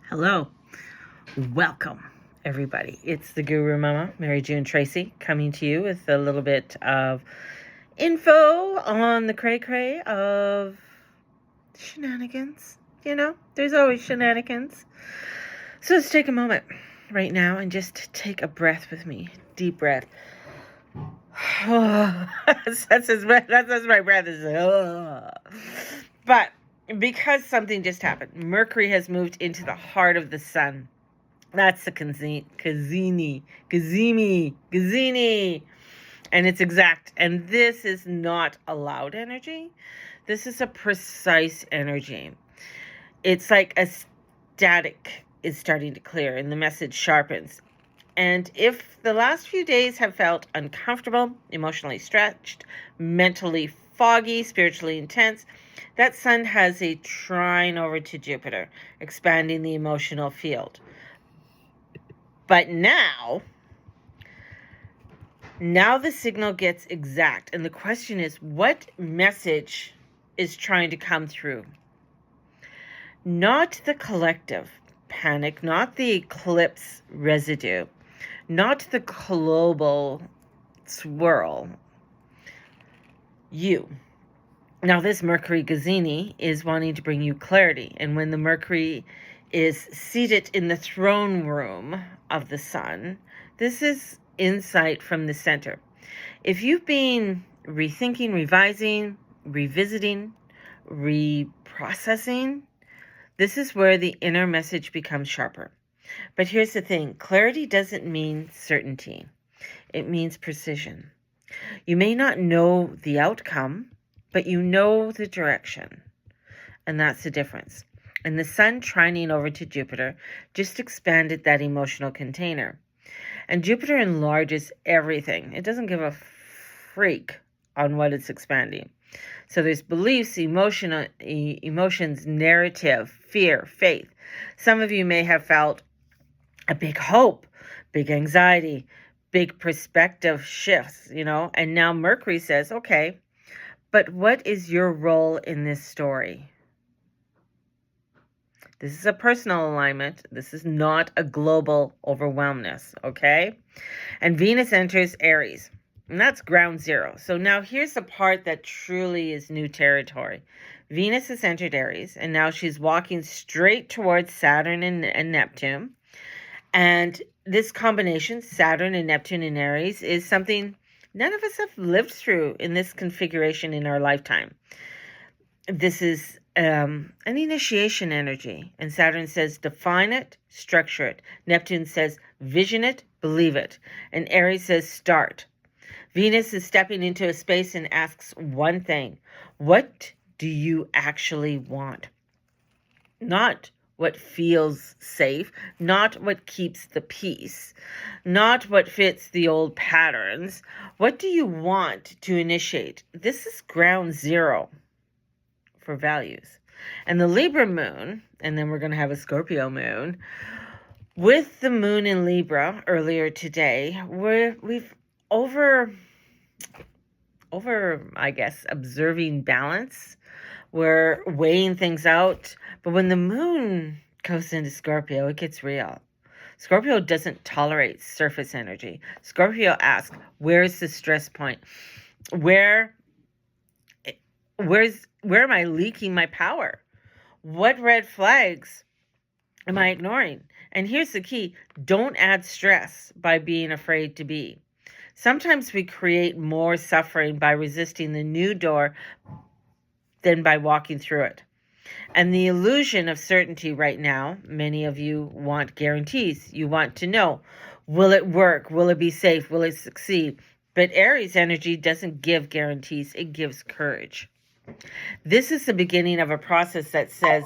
Hello, welcome everybody. It's the Guru Mama, Mary June Tracy, coming to you with a little bit of info on the cray-cray of shenanigans. You know, there's always shenanigans. So let's take a moment right now and just take a breath with me. Deep breath. That's my breath is. But because something just happened, Mercury has moved into the heart of the sun. That's the Cazimi, and it's exact. And this is not a loud energy. This is a precise energy. It's like a static is starting to clear and the message sharpens. And if the last few days have felt uncomfortable, emotionally stretched, mentally foggy, spiritually intense, that sun has a trine over to Jupiter, expanding the emotional field. But now the signal gets exact. And the question is, what message is trying to come through? Not the collective panic, not the eclipse residue, not the global swirl. You. Now, this Mercury Gazini is wanting to bring you clarity. And when the Mercury is seated in the throne room of the sun, this is insight from the center. If you've been rethinking, revising, revisiting, reprocessing, this is where the inner message becomes sharper. But here's the thing, clarity doesn't mean certainty. It means precision. You may not know the outcome, but you know the direction. And that's the difference. And the sun trining over to Jupiter just expanded that emotional container. And Jupiter enlarges everything. It doesn't give a freak on what it's expanding. So there's beliefs, emotions, narrative, fear, faith. Some of you may have felt a big hope, big anxiety, big perspective shifts, and now Mercury says, okay, but what is your role in this story? This is a personal alignment. This is not a global overwhelmness, okay? And Venus enters Aries, and that's ground zero. So now here's the part that truly is new territory. Venus has entered Aries, and now she's walking straight towards Saturn and Neptune. And this combination, Saturn and Neptune in Aries, is something none of us have lived through in this configuration in our lifetime. This is an initiation energy. And Saturn says, define it, structure it. Neptune says, vision it, believe it. And Aries says, start. Venus is stepping into a space and asks one thing. What do you actually want? Not what feels safe, not what keeps the peace, not what fits the old patterns. What do you want to initiate? This is ground zero for values. And the Libra moon, and then we're going to have a Scorpio moon, with the moon in Libra earlier today, we've over, I guess, observing balance. We're weighing things out. But when the moon goes into Scorpio, it gets real. Scorpio doesn't tolerate surface energy. Scorpio asks, where's the stress point? Where am I leaking my power? What red flags am I ignoring? And here's the key. Don't add stress by being afraid to be. Sometimes we create more suffering by resisting the new door than by walking through it. And the illusion of certainty right now, many of you want guarantees. You want to know, will it work? Will it be safe? Will it succeed? But Aries energy doesn't give guarantees. It gives courage. This is the beginning of a process that says,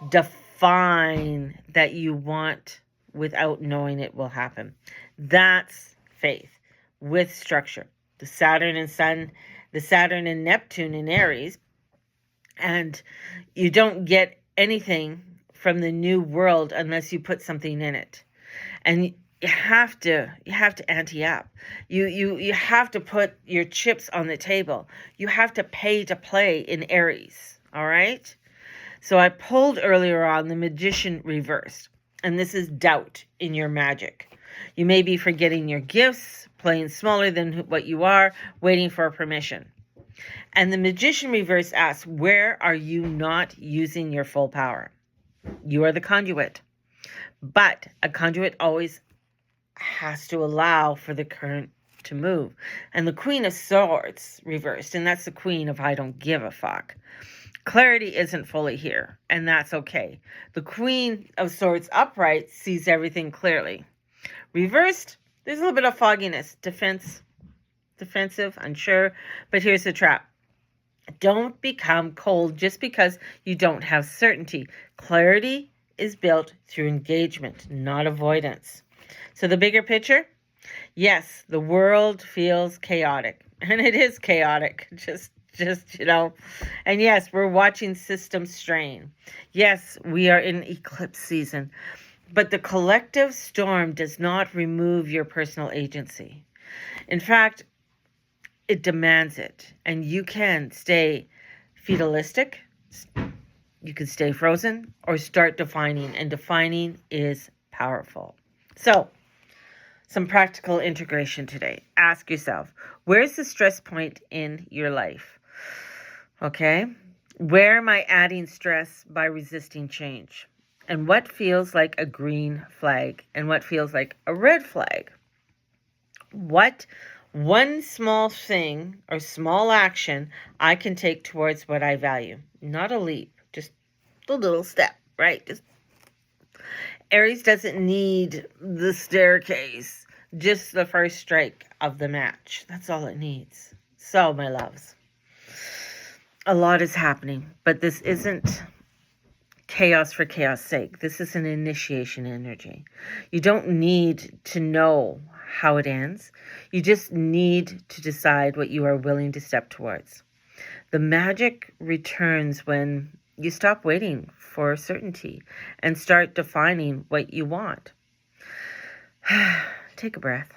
define that you want without knowing it will happen. That's faith with structure. The Saturn and Neptune in Aries. And you don't get anything from the new world unless you put something in it. And you have to ante up. You have to put your chips on the table. You have to pay to play in Aries. All right. So I pulled earlier on the Magician reversed. And this is doubt in your magic. You may be forgetting your gifts, playing smaller than what you are, waiting for permission. And the Magician reverse asks, where are you not using your full power? You are the conduit. But a conduit always has to allow for the current to move. And the Queen of Swords reversed, and that's the Queen of I don't give a fuck. Clarity isn't fully here, and that's okay. The Queen of Swords upright sees everything clearly. Reversed, there's a little bit of fogginess, defensive, unsure, but here's the trap. Don't become cold just because you don't have certainty. Clarity is built through engagement, not avoidance. So the bigger picture, yes, the world feels chaotic, and it is chaotic, just and yes, we're watching systems strain. Yes, we are in eclipse season, but the collective storm does not remove your personal agency. In fact, it demands it, and you can stay fatalistic, you can stay frozen, or start defining, and defining is powerful. So, some practical integration today. Ask yourself, where's the stress point in your life? Okay? Where am I adding stress by resisting change? And what feels like a green flag? And what feels like a red flag? What one small thing or small action I can take towards what I value? Not a leap, just a little step, right? Aries doesn't need the staircase, just the first strike of the match. That's all it needs. So, my loves, a lot is happening, but this isn't chaos for chaos sake. This is an initiation energy. You don't need to know how it ends. You just need to decide what you are willing to step towards. The magic returns when you stop waiting for certainty and start defining what you want. Take a breath.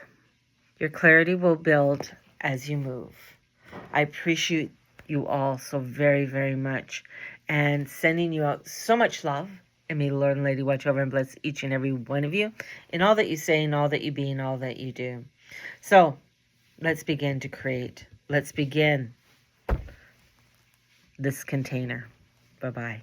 Your clarity will build as you move. I appreciate you all so very, very much, and sending you out so much love. And may the Lord and Lady watch over and bless each and every one of you in all that you say, in all that you be, in all that you do. So let's begin to create. Let's begin this container. Bye-bye.